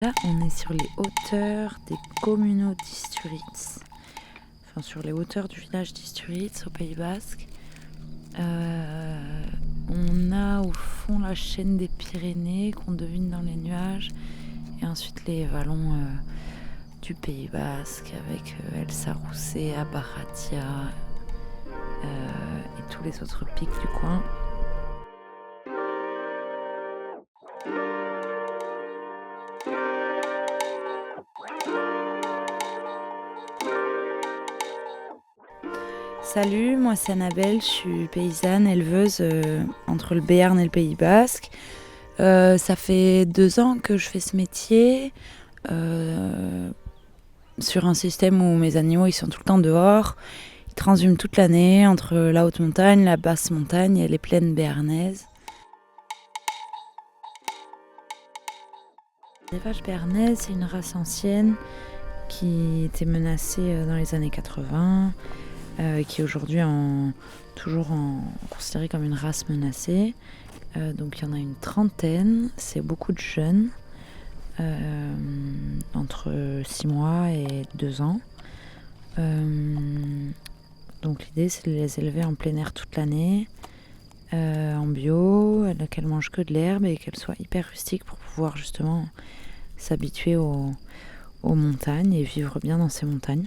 Là, on est sur les hauteurs des communaux d'Isturitz. Enfin, sur les hauteurs du village d'Isturitz, au Pays Basque. On a au fond la chaîne des Pyrénées qu'on devine dans les nuages. Et ensuite les vallons du Pays Basque avec El Sarrousset, Abaratia et tous les autres pics du coin. Salut, moi c'est Annabelle, je suis paysanne, éleveuse entre le Béarn et le Pays Basque. Ça fait 2 ans que je fais ce métier sur un système où mes animaux ils sont tout le temps dehors. Ils transhument toute l'année entre la haute montagne, la basse montagne et les plaines béarnaises. Les vaches béarnaises, c'est une race ancienne qui était menacée dans les années 80. Qui est aujourd'hui toujours considérée comme une race menacée. Donc il y en a une trentaine, c'est beaucoup de jeunes, entre 6 mois et 2 ans. Donc l'idée c'est de les élever en plein air toute l'année, en bio, qu'elles mangent que de l'herbe et qu'elles soient hyper rustiques pour pouvoir justement s'habituer aux montagnes et vivre bien dans ces montagnes.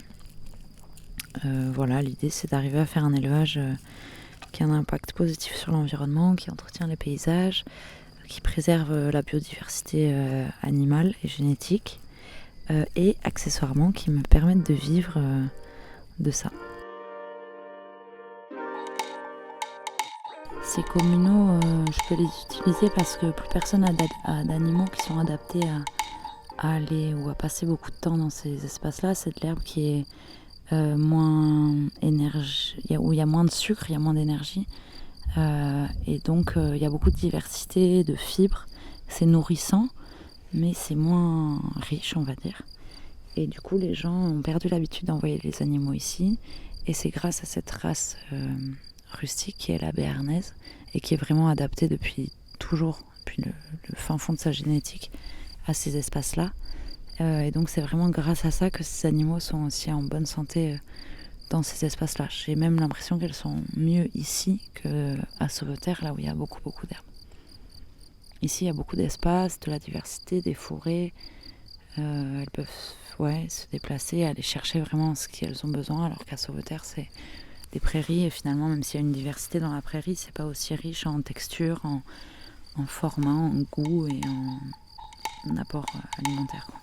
Voilà, l'idée c'est d'arriver à faire un élevage qui a un impact positif sur l'environnement, qui entretient les paysages, qui préserve la biodiversité animale et génétique, et accessoirement qui me permettent de vivre de ça. Ces communaux, je peux les utiliser parce que plus personne n'a d'animaux qui sont adaptés à aller ou à passer beaucoup de temps dans ces espaces-là. C'est de l'herbe qui est moins énergie, où il y a moins de sucre, il y a moins d'énergie. Et donc il y a beaucoup de diversité, de fibres. C'est nourrissant, mais c'est moins riche, on va dire. Et du coup, les gens ont perdu l'habitude d'envoyer les animaux ici. Et c'est grâce à cette race rustique qui est la béarnaise et qui est vraiment adaptée depuis toujours, depuis le fin fond de sa génétique, à ces espaces-là. Et donc c'est vraiment grâce à ça que ces animaux sont aussi en bonne santé dans ces espaces-là. J'ai même l'impression qu'elles sont mieux ici qu'à Sauveterre, là où il y a beaucoup d'herbes. Ici, il y a beaucoup d'espace, de la diversité, des forêts. Elles peuvent se déplacer, aller chercher vraiment ce qu'elles ont besoin, alors qu'à Sauveterre, c'est des prairies. Et finalement, même s'il y a une diversité dans la prairie, c'est pas aussi riche en texture, en format, en goût et en apport alimentaire, quoi.